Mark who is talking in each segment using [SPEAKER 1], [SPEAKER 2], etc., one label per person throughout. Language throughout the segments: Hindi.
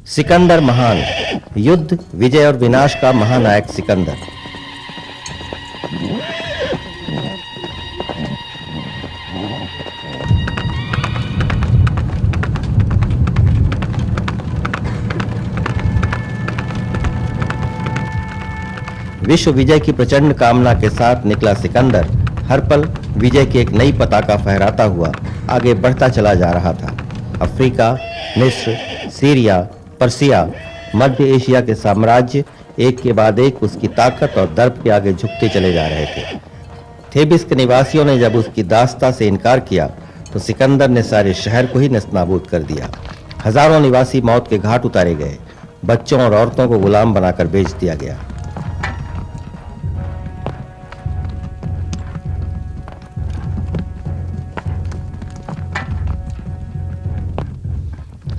[SPEAKER 1] सिकंदर महान, युद्ध, विजय और विनाश का महानायक सिकंदर। विश्व विजय की प्रचंड कामना के साथ निकला सिकंदर हर पल विजय की एक नई पताका फहराता हुआ आगे बढ़ता चला जा रहा था। अफ्रीका, मिस्र, सीरिया, पर्सिया, मध्य एशिया के साम्राज्य एक के बाद एक उसकी ताकत और दर्प के आगे झुकते चले जा रहे थे। थेबिस के निवासियों ने जब उसकी दास्ता से इनकार किया तो सिकंदर ने सारे शहर को ही नेस्तनाबूद कर दिया। हजारों निवासी मौत के घाट उतारे गए, बच्चों और औरतों को गुलाम बनाकर बेच दिया गया।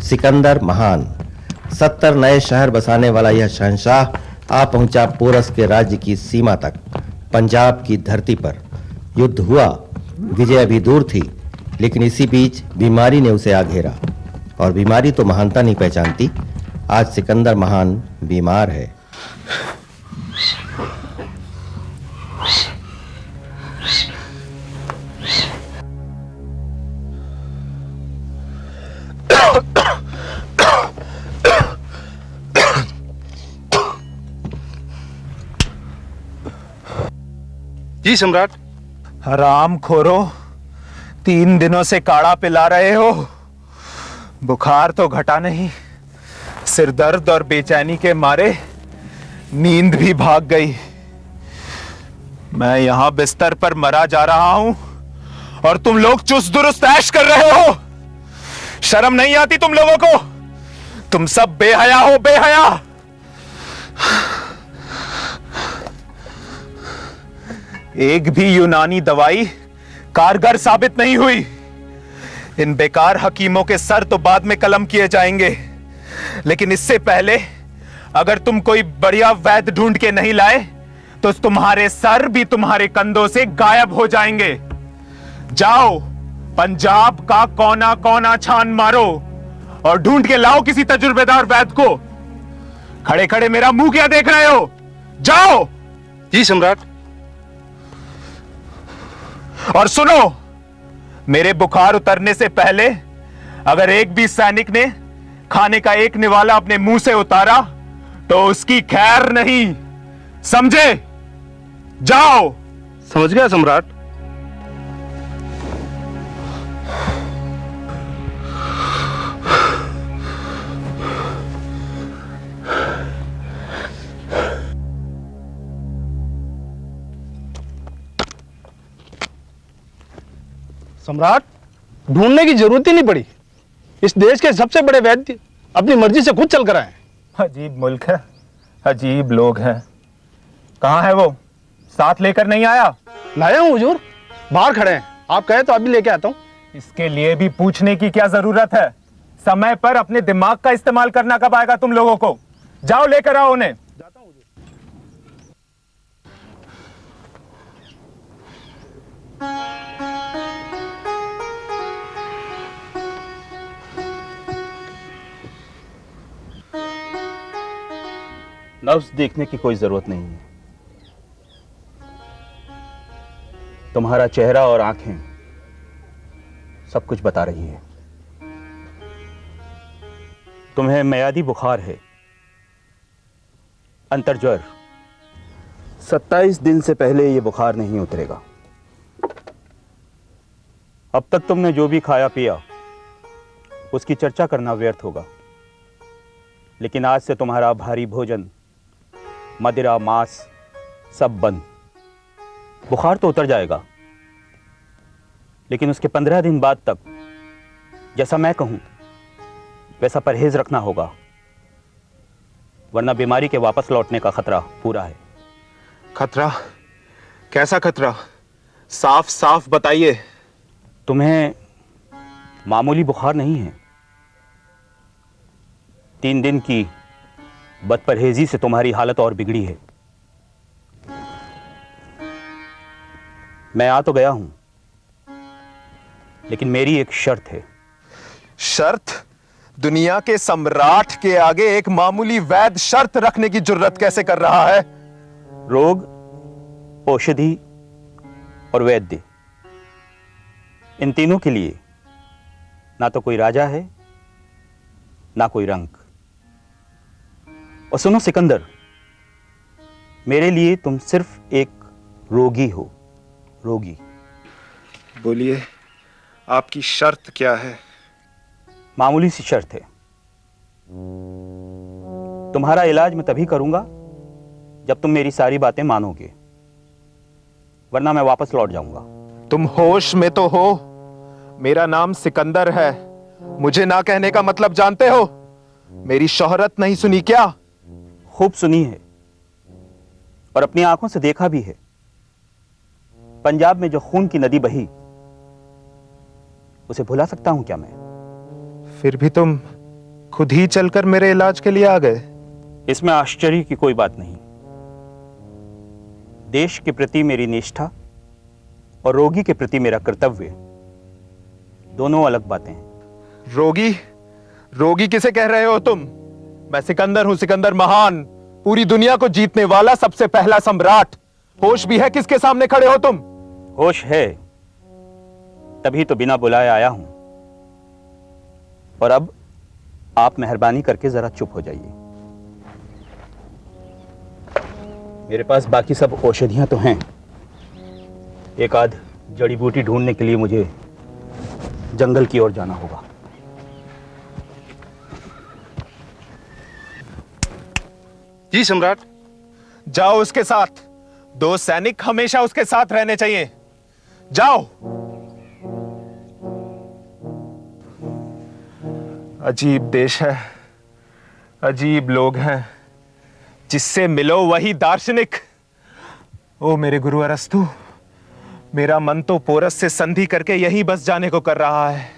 [SPEAKER 1] सिकंदर महान, 70 नए शहर बसाने वाला यह शहंशाह आ पहुंचा पोरस के राज्य की सीमा तक। पंजाब की धरती पर युद्ध हुआ, विजय अभी दूर थी, लेकिन इसी बीच बीमारी ने उसे आ घेरा। और बीमारी तो महानता नहीं पहचानती। आज सिकंदर महान बीमार है।
[SPEAKER 2] जी सम्राट।
[SPEAKER 3] हराम खोरो, 3 दिनों से काढ़ा पिला रहे हो, बुखार तो घटा नहीं, सिर दर्द और बेचैनी के मारे नींद भी भाग गई। मैं यहां बिस्तर पर मरा जा रहा हूं और तुम लोग चुस्त दुरुस्त ऐश कर रहे हो। शर्म नहीं आती तुम लोगों को? तुम सब बेहया हो, बेहया। एक भी यूनानी दवाई कारगर साबित नहीं हुई। इन बेकार हकीमों के सर तो बाद में कलम किए जाएंगे, लेकिन इससे पहले अगर तुम कोई बढ़िया वैद्य ढूंढ के नहीं लाए तो तुम्हारे सर भी तुम्हारे कंधों से गायब हो जाएंगे। जाओ, पंजाब का कोना कोना छान मारो और ढूंढ के लाओ किसी तजुर्बेदार वैद्य को। खड़े खड़े मेरा मुंह क्या देख रहे हो? जाओ।
[SPEAKER 2] जी सम्राट।
[SPEAKER 3] और सुनो, मेरे बुखार उतरने से पहले अगर एक भी सैनिक ने खाने का एक निवाला अपने मुंह से उतारा तो उसकी खैर नहीं, समझे? जाओ।
[SPEAKER 2] समझ गया सम्राट।
[SPEAKER 4] सम्राट, ढूंढने की जरूरत ही नहीं पड़ी। इस देश के सबसे बड़े वैद्य अपनी मर्जी से खुद चल कर आए।
[SPEAKER 3] अजीब मुल्क है, अजीब लोग हैं। कहाँ है वो? साथ लेकर नहीं आया?
[SPEAKER 4] लाया हूँ हुजूर, बाहर खड़े हैं। आप कहे तो अभी लेके आता हूँ।
[SPEAKER 3] इसके लिए भी पूछने की क्या जरूरत है? समय पर अपने दिमाग का इस्तेमाल करना कब आएगा तुम लोगों को? जाओ लेकर आओ उन्हें।
[SPEAKER 4] जाता हूँ हुजूर।
[SPEAKER 5] नब्ज देखने की कोई जरूरत नहीं है। तुम्हारा चेहरा और आंखें सब कुछ बता रही है। तुम्हें मियादी बुखार है, अंतर्ज्वर। 27 दिन से पहले यह बुखार नहीं उतरेगा। अब तक तुमने जो भी खाया पिया उसकी चर्चा करना व्यर्थ होगा, लेकिन आज से तुम्हारा भारी भोजन, मदिरा, मांस सब बंद। बुखार तो उतर जाएगा, लेकिन उसके 15 दिन बाद तक जैसा मैं कहूं वैसा परहेज रखना होगा, वरना बीमारी के वापस लौटने का खतरा पूरा है।
[SPEAKER 3] खतरा? कैसा खतरा? साफ साफ बताइए।
[SPEAKER 5] तुम्हें मामूली बुखार नहीं है। 3 दिन की बदपरहेजी से तुम्हारी हालत और बिगड़ी है। मैं आ तो गया हूं, लेकिन मेरी एक शर्त है।
[SPEAKER 3] शर्त? दुनिया के सम्राट के आगे एक मामूली वैद्य शर्त रखने की जुर्रत कैसे कर रहा है?
[SPEAKER 5] रोग, औषधि और वैद्य, इन तीनों के लिए ना तो कोई राजा है ना कोई रंक। और सुनो सिकंदर, मेरे लिए तुम सिर्फ एक रोगी हो, रोगी।
[SPEAKER 3] बोलिए, आपकी शर्त क्या है?
[SPEAKER 5] मामूली सी शर्त है। तुम्हारा इलाज मैं तभी करूंगा जब तुम मेरी सारी बातें मानोगे, वरना मैं वापस लौट जाऊंगा।
[SPEAKER 3] तुम होश में तो हो? मेरा नाम सिकंदर है। मुझे ना कहने का मतलब जानते हो? मेरी शोहरत नहीं सुनी क्या?
[SPEAKER 5] खूब सुनी है और अपनी आंखों से देखा भी है। पंजाब में जो खून की नदी बही, उसे भुला सकता हूं क्या मैं?
[SPEAKER 3] फिर भी तुम खुद ही चलकर मेरे इलाज के लिए आ गए।
[SPEAKER 5] इसमें आश्चर्य की कोई बात नहीं। देश के प्रति मेरी निष्ठा और रोगी के प्रति मेरा कर्तव्य, दोनों अलग बातें हैं।
[SPEAKER 3] रोगी? रोगी किसे कह रहे हो तुम? मैं सिकंदर हूं, सिकंदर महान, पूरी दुनिया को जीतने वाला सबसे पहला सम्राट। होश भी है किसके सामने खड़े हो तुम?
[SPEAKER 5] होश है, तभी तो बिना बुलाए आया हूं। और अब आप मेहरबानी करके जरा चुप हो जाइए। मेरे पास बाकी सब औषधियां तो हैं। एक आध जड़ी बूटी ढूंढने के लिए मुझे जंगल की ओर जाना होगा।
[SPEAKER 2] जी सम्राट।
[SPEAKER 3] जाओ उसके साथ। 2 सैनिक हमेशा उसके साथ रहने चाहिए। जाओ। अजीब देश है, अजीब लोग हैं। जिससे मिलो वही दार्शनिक। ओ मेरे गुरु अरस्तु, मेरा मन तो पोरस से संधि करके यहीं बस जाने को कर रहा है।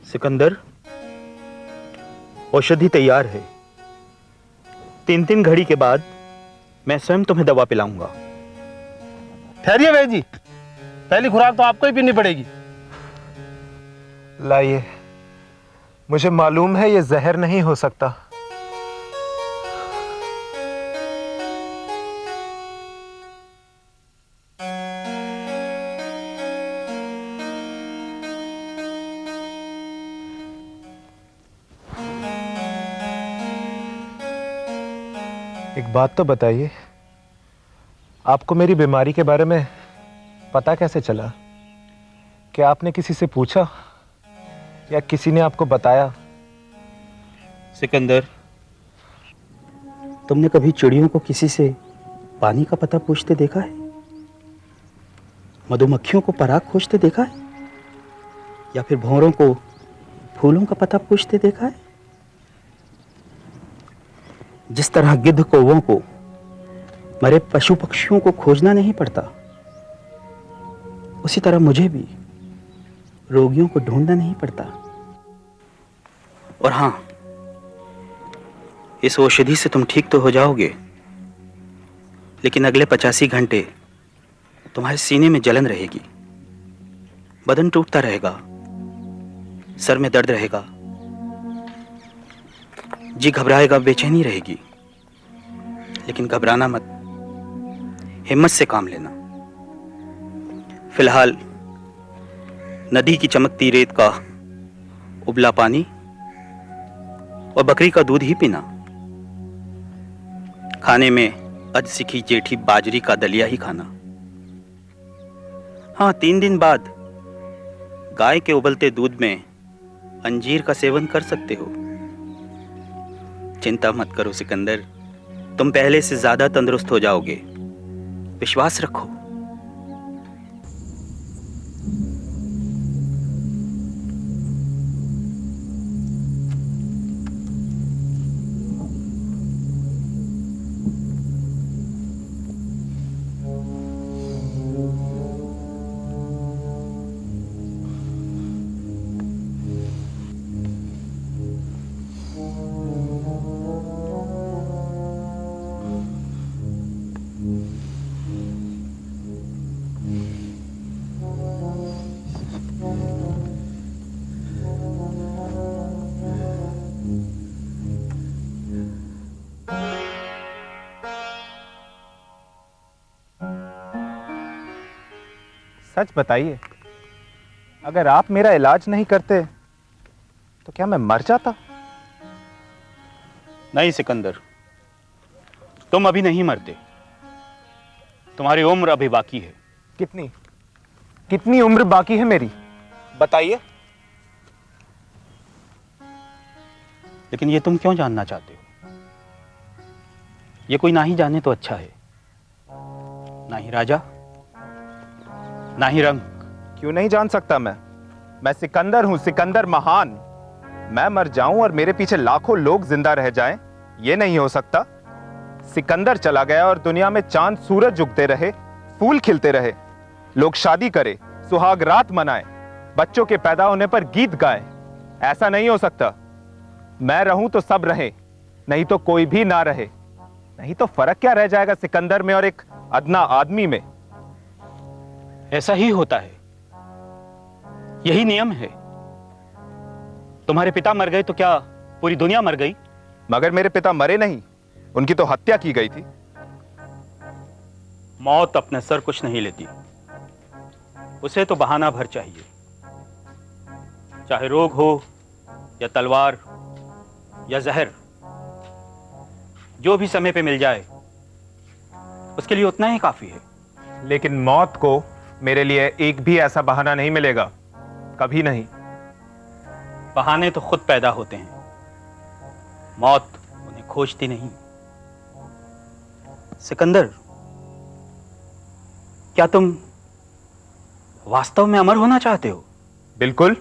[SPEAKER 5] सिकंदर, औषधि तैयार है। 3 घड़ी के बाद मैं स्वयं तुम्हें दवा पिलाऊंगा।
[SPEAKER 4] ठहरिए वैद्य जी, पहली खुराक तो आपको ही पीनी पड़ेगी।
[SPEAKER 3] लाइए, मुझे मालूम है ये जहर नहीं हो सकता। एक बात तो बताइए, आपको मेरी बीमारी के बारे में पता कैसे चला? क्या आपने किसी से पूछा या किसी ने आपको बताया?
[SPEAKER 5] सिकंदर, तुमने कभी चिड़ियों को किसी से पानी का पता पूछते देखा है? मधुमक्खियों को पराग खोजते देखा है? या फिर भंवरों को फूलों का पता पूछते देखा है? जिस तरह गिद्ध कौवों को मरे पशु पक्षियों को खोजना नहीं पड़ता, उसी तरह मुझे भी रोगियों को ढूंढना नहीं पड़ता। और हां, इस औषधि से तुम ठीक तो हो जाओगे, लेकिन अगले 85 घंटे तुम्हारे सीने में जलन रहेगी, बदन टूटता रहेगा, सर में दर्द रहेगा, जी घबराएगा, बेचैनी रहेगी। लेकिन घबराना मत, हिम्मत से काम लेना। फिलहाल नदी की चमकती रेत का उबला पानी और बकरी का दूध ही पीना। खाने में अध सिखी जेठी बाजरी का दलिया ही खाना। हाँ, 3 दिन बाद गाय के उबलते दूध में अंजीर का सेवन कर सकते हो। चिंता मत करो सिकंदर, तुम पहले से ज्यादा तंदुरुस्त हो जाओगे, विश्वास रखो।
[SPEAKER 3] सच बताइए, अगर आप मेरा इलाज नहीं करते तो क्या मैं मर जाता?
[SPEAKER 5] नहीं सिकंदर, तुम अभी नहीं मरते, तुम्हारी उम्र अभी बाकी है।
[SPEAKER 3] कितनी कितनी उम्र बाकी है मेरी, बताइए।
[SPEAKER 5] लेकिन ये तुम क्यों जानना चाहते हो? ये कोई ना ही जाने तो अच्छा है। ना ही राजा, ना ही रंग।
[SPEAKER 3] क्यों नहीं जान सकता मैं सिकंदर हूं, सिकंदर महान। मैं मर जाऊं और मेरे पीछे लाखों लोग जिंदा रह जाएं, ये नहीं हो सकता। सिकंदर चला गया और दुनिया में चांद सूरज उगते रहे, फूल खिलते रहे, लोग शादी करे, सुहाग रात मनाएं, बच्चों के पैदा होने पर गीत गाएं। ऐसा नहीं हो सकता। मैं रहूं तो सब रहे, नहीं तो कोई भी ना रहे। नहीं तो फर्क क्या रह जाएगा सिकंदर में और एक अदना आदमी में?
[SPEAKER 5] ऐसा ही होता है, यही नियम है। तुम्हारे पिता मर गए तो क्या पूरी दुनिया मर गई?
[SPEAKER 3] मगर मेरे पिता मरे नहीं, उनकी तो हत्या की गई थी।
[SPEAKER 5] मौत अपने सर कुछ नहीं लेती, उसे तो बहाना भर चाहिए। चाहे रोग हो या तलवार या जहर, जो भी समय पे मिल जाए उसके लिए उतना ही काफी है।
[SPEAKER 3] लेकिन मौत को मेरे लिए एक भी ऐसा बहाना नहीं मिलेगा, कभी नहीं।
[SPEAKER 5] बहाने तो खुद पैदा होते हैं, मौत उन्हें खोजती नहीं। सिकंदर, क्या तुम वास्तव में अमर होना चाहते हो?
[SPEAKER 3] बिल्कुल।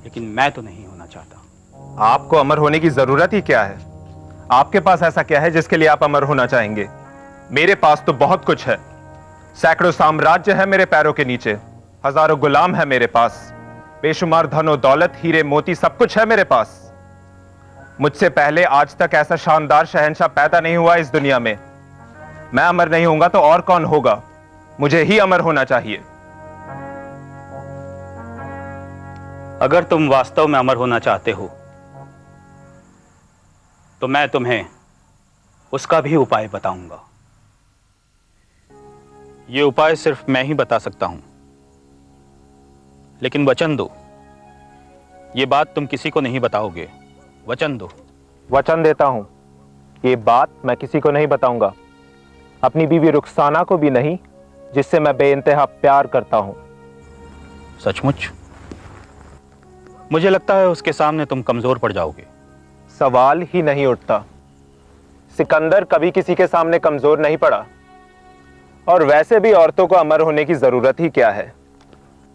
[SPEAKER 5] लेकिन मैं तो नहीं होना चाहता।
[SPEAKER 3] आपको अमर होने की जरूरत ही क्या है? आपके पास ऐसा क्या है जिसके लिए आप अमर होना चाहेंगे? मेरे पास तो बहुत कुछ है। सैकड़ों साम्राज्य है मेरे पैरों के नीचे, हजारों गुलाम है मेरे पास, बेशुमार धन और दौलत, हीरे मोती, सब कुछ है मेरे पास। मुझसे पहले आज तक ऐसा शानदार शहंशाह पैदा नहीं हुआ इस दुनिया में। मैं अमर नहीं होऊंगा तो और कौन होगा? मुझे ही अमर होना चाहिए।
[SPEAKER 5] अगर तुम वास्तव में अमर होना चाहते हो तो मैं तुम्हें उसका भी उपाय बताऊंगा। यह उपाय सिर्फ मैं ही बता सकता हूं, लेकिन वचन दो, यह बात तुम किसी को नहीं बताओगे। वचन दो।
[SPEAKER 3] वचन देता हूं, ये बात मैं किसी को नहीं बताऊंगा, अपनी बीवी रुखसाना को भी नहीं, जिससे मैं बेइंतहा प्यार करता हूं।
[SPEAKER 5] सचमुच? मुझे लगता है उसके सामने तुम कमजोर पड़ जाओगे।
[SPEAKER 3] सवाल ही नहीं उठता। सिकंदर कभी किसी के सामने कमजोर नहीं पड़ा। और वैसे भी औरतों को अमर होने की जरूरत ही क्या है?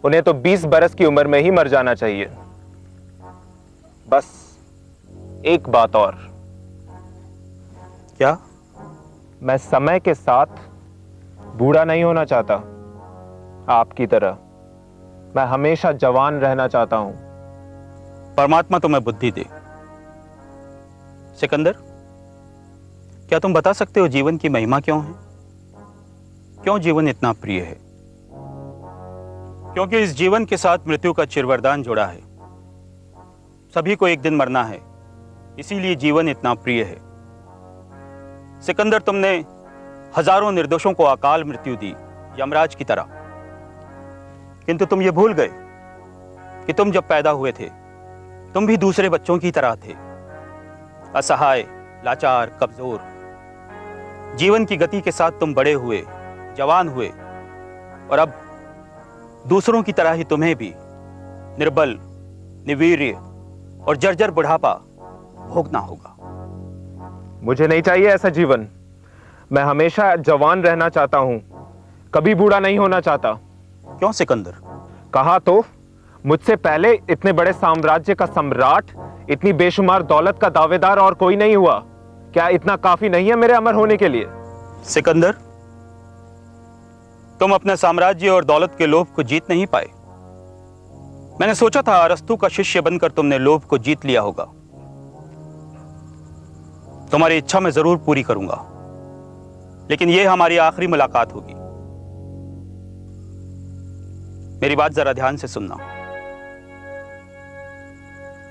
[SPEAKER 3] उन्हें तो 20 बरस की उम्र में ही मर जाना चाहिए। बस एक बात और।
[SPEAKER 5] क्या?
[SPEAKER 3] मैं समय के साथ बूढ़ा नहीं होना चाहता आपकी तरह। मैं हमेशा जवान रहना चाहता हूं।
[SPEAKER 5] परमात्मा तुम्हें बुद्धि दे। सिकंदर, क्या तुम बता सकते हो जीवन की महिमा क्यों है? क्यों जीवन इतना प्रिय है? क्योंकि इस जीवन के साथ मृत्यु का चिरवरदान जुड़ा है। सभी को एक दिन मरना है, इसीलिए जीवन इतना प्रिय है। सिकंदर, तुमने हजारों निर्दोषों को अकाल मृत्यु दी, यमराज की तरह। किंतु तुम ये भूल गए कि तुम जब पैदा हुए थे तुम भी दूसरे बच्चों की तरह थे, असहाय, लाचार, कमजोर। जीवन की गति के साथ तुम बड़े हुए, जवान हुए, और अब दूसरों की तरह ही तुम्हें भी निर्बल, निर्वीर्य और जर्जर बुढ़ापा भोगना होगा।
[SPEAKER 3] मुझे नहीं चाहिए ऐसा जीवन। मैं हमेशा जवान रहना चाहता हूं, कभी बूढ़ा नहीं होना चाहता।
[SPEAKER 5] क्यों सिकंदर?
[SPEAKER 3] कहा तो, मुझसे पहले इतने बड़े साम्राज्य का सम्राट, इतनी बेशुमार दौलत का दावेदार और कोई नहीं हुआ। क्या इतना काफी नहीं है मेरे अमर होने के लिए?
[SPEAKER 5] सिकंदर, तुम अपने साम्राज्य और दौलत के लोभ को जीत नहीं पाए। मैंने सोचा था अरस्तु का शिष्य बनकर तुमने लोभ को जीत लिया होगा। तुम्हारी इच्छा मैं जरूर पूरी करूंगा, लेकिन यह हमारी आखिरी मुलाकात होगी। मेरी बात जरा ध्यान से सुनना।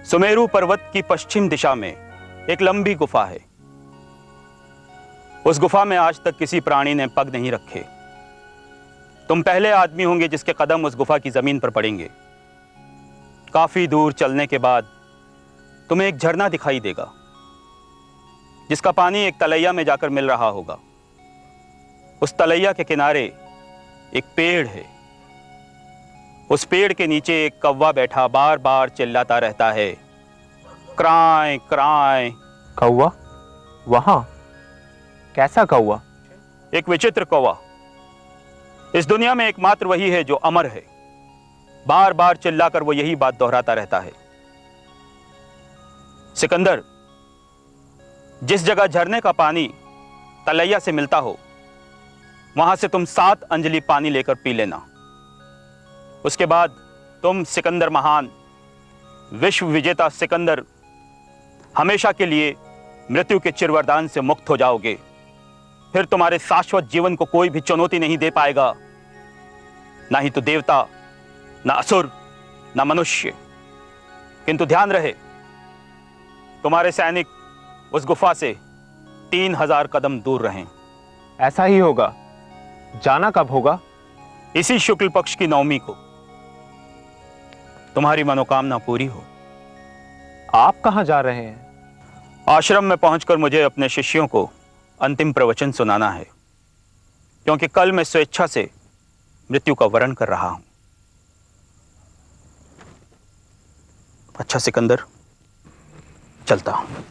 [SPEAKER 5] सुमेरु पर्वत की पश्चिम दिशा में एक लंबी गुफा है। उस गुफा में आज तक किसी प्राणी ने पग नहीं रखे। तुम पहले आदमी होंगे जिसके कदम उस गुफा की जमीन पर पड़ेंगे। काफी दूर चलने के बाद तुम्हें एक झरना दिखाई देगा, जिसका पानी एक तलैया में जाकर मिल रहा होगा। उस तलैया के किनारे एक पेड़ है। उस पेड़ के नीचे एक कौवा बैठा बार बार चिल्लाता रहता है, क्राय क्राय।
[SPEAKER 3] कौवा? वहां? कैसा कौवा?
[SPEAKER 5] एक विचित्र कौवा। इस दुनिया में एकमात्र वही है जो अमर है। बार बार चिल्लाकर वो यही बात दोहराता रहता है। सिकंदर, जिस जगह झरने का पानी तलैया से मिलता हो, वहां से तुम 7 अंजलि पानी लेकर पी लेना। उसके बाद तुम सिकंदर महान, विश्व विजेता सिकंदर, हमेशा के लिए मृत्यु के चिरवरदान से मुक्त हो जाओगे। फिर तुम्हारे शाश्वत जीवन को कोई भी चुनौती नहीं दे पाएगा, ना ही तो देवता, ना असुर, ना मनुष्य। किंतु ध्यान रहे, तुम्हारे सैनिक उस गुफा से 3000 कदम दूर रहें।
[SPEAKER 3] ऐसा ही होगा। जाना कब होगा?
[SPEAKER 5] इसी शुक्ल पक्ष की नवमी को। तुम्हारी मनोकामना पूरी हो।
[SPEAKER 3] आप कहां जा रहे हैं?
[SPEAKER 5] आश्रम में पहुंचकर मुझे अपने शिष्यों को अंतिम प्रवचन सुनाना है, क्योंकि कल मैं स्वेच्छा से मृत्यु का वरण कर रहा हूं। अच्छा सिकंदर, चलता हूं।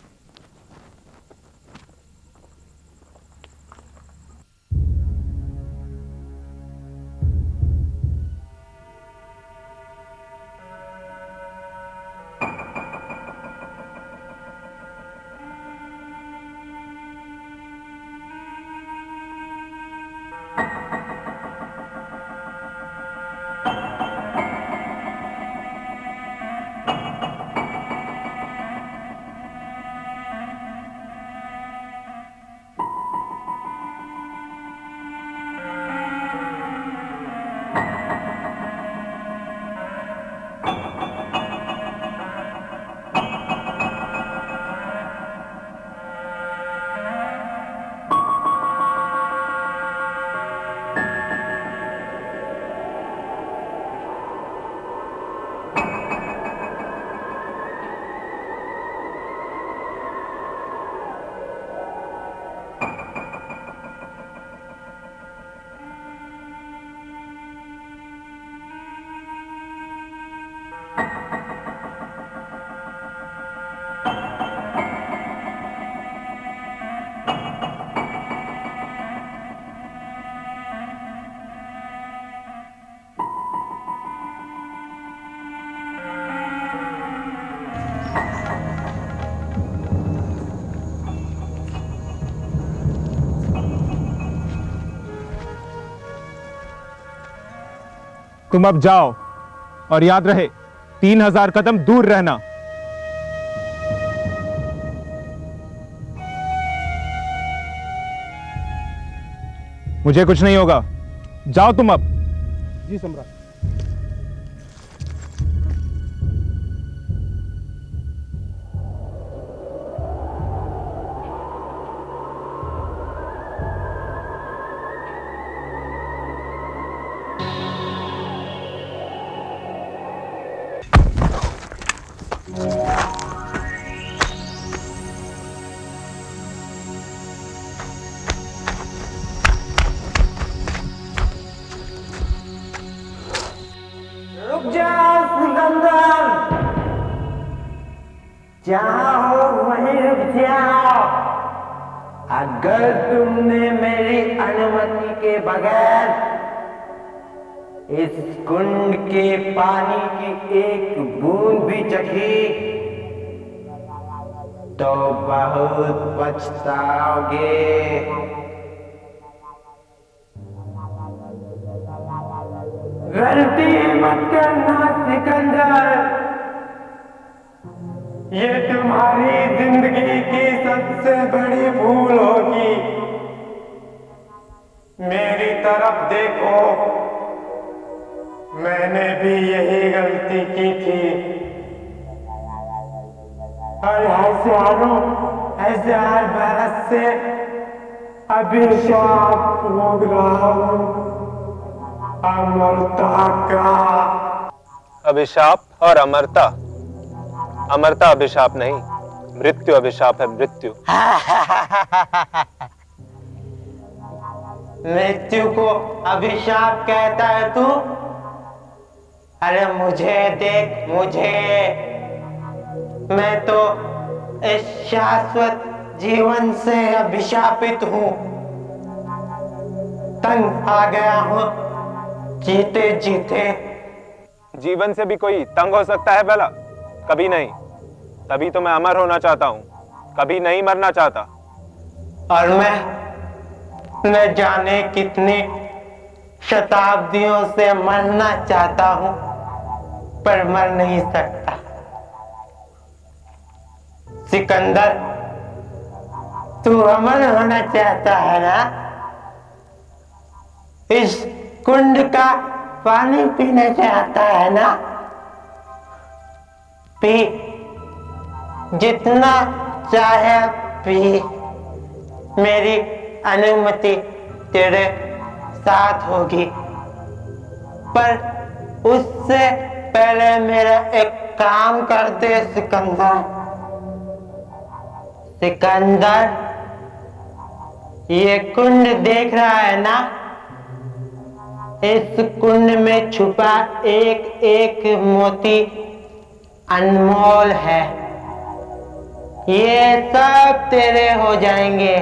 [SPEAKER 3] तुम अब जाओ, और याद रहे 3000 कदम दूर रहना। मुझे कुछ नहीं होगा। जाओ तुम अब।
[SPEAKER 4] जी सम्राट।
[SPEAKER 6] जहां हो वहीं रुक जाओ। अगर तुमने मेरी अनुमति के बगैर इस कुंड के पानी की एक बूंद भी चखी तो बहुत पछताओगे। गलती मत करना सिकंदर, ये तुम्हारी जिंदगी की सबसे बड़ी भूल होगी। मेरी तरफ देखो, मैंने भी यही गलती की थी और हजार बरस से अभिशाप भोग रहा हूं अमरता का।
[SPEAKER 3] अभिशाप और अमरता? अमरता अभिशाप नहीं, मृत्यु अभिशाप है, मृत्यु।
[SPEAKER 6] मृत्यु को अभिशाप कहता है तू? अरे मुझे देख, मुझे, मैं तो इस शाश्वत जीवन से अभिशापित हूं। तंग आ गया हूं जीते जीते।
[SPEAKER 3] जीवन से भी कोई तंग हो सकता है भला? कभी नहीं। तभी तो मैं अमर होना चाहता हूं, कभी नहीं मरना चाहता।
[SPEAKER 6] और मैं न जाने कितनी शताब्दियों से मरना चाहता हूं, पर मर नहीं सकता। सिकंदर, तू अमर होना चाहता है ना? इस कुंड का पानी पीना चाहता है ना? पी, जितना चाहे पी। मेरी अनुमति तेरे साथ होगी, पर उससे पहले मेरा एक काम कर दे सिकंदर। सिकंदर, ये कुंड देख रहा है ना? इस कुंड में छुपा एक एक मोती अनमोल है। ये सब तेरे हो जाएंगे,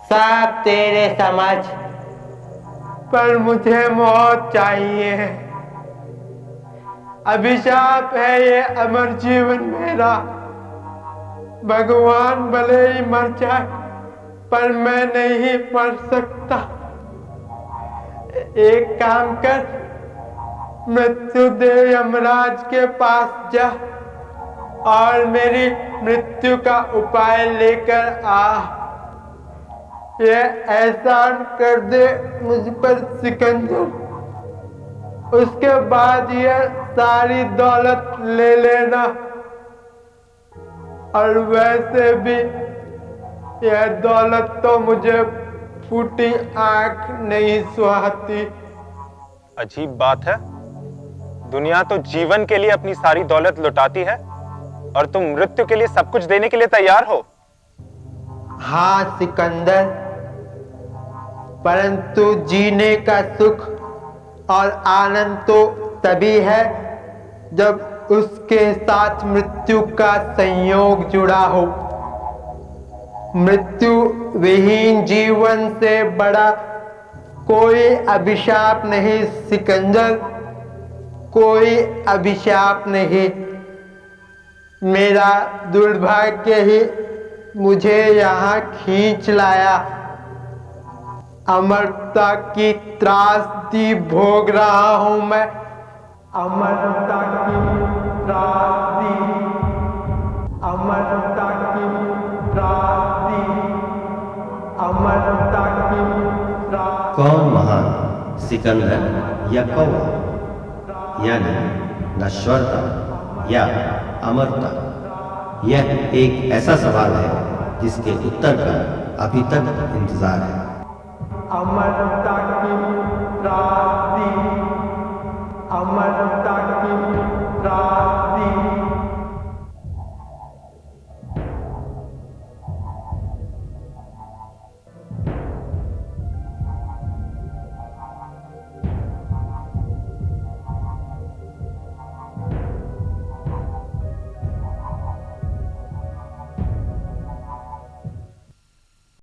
[SPEAKER 6] सब तेरे समझ। पर मुझे मौत चाहिए। अभिशाप है ये अमर जीवन मेरा। भगवान भले ही मर जाए, पर मैं नहीं मर सकता। एक काम कर, मृत्युदेव यमराज के पास जा और मेरी मृत्यु का उपाय लेकर आ। ये एहसान कर दे मुझ पर सिकंदर, उसके बाद ये सारी दौलत ले लेना। और वैसे भी यह दौलत तो मुझे फूटी आंख नहीं सुहाती।
[SPEAKER 3] अजीब बात है, दुनिया तो जीवन के लिए अपनी सारी दौलत लुटाती है और तुम मृत्यु के लिए सब कुछ देने के लिए तैयार हो।
[SPEAKER 6] हाँ सिकंदर, परंतु जीने का सुख और आनंद तो तभी है जब उसके साथ मृत्यु का संयोग जुड़ा हो। मृत्यु विहीन जीवन से बड़ा कोई अभिशाप नहीं सिकंदर, कोई अभिशाप नहीं। मेरा दुर्भाग्य ही मुझे यहाँ खींच लाया। अमरता की त्रासदी भोग रहा हूं मैं, अमरता की त्रासदी, अमरता की त्रासदी, अमरता की त्रासदी।
[SPEAKER 1] कौन महान, सिकंदर या कौवा? यानी नश्वरता या अमरता? यह एक ऐसा सवाल है जिसके उत्तर का अभी तक इंतजार है।
[SPEAKER 6] अमरता की त्रासदी, अमरता की त्रासदी।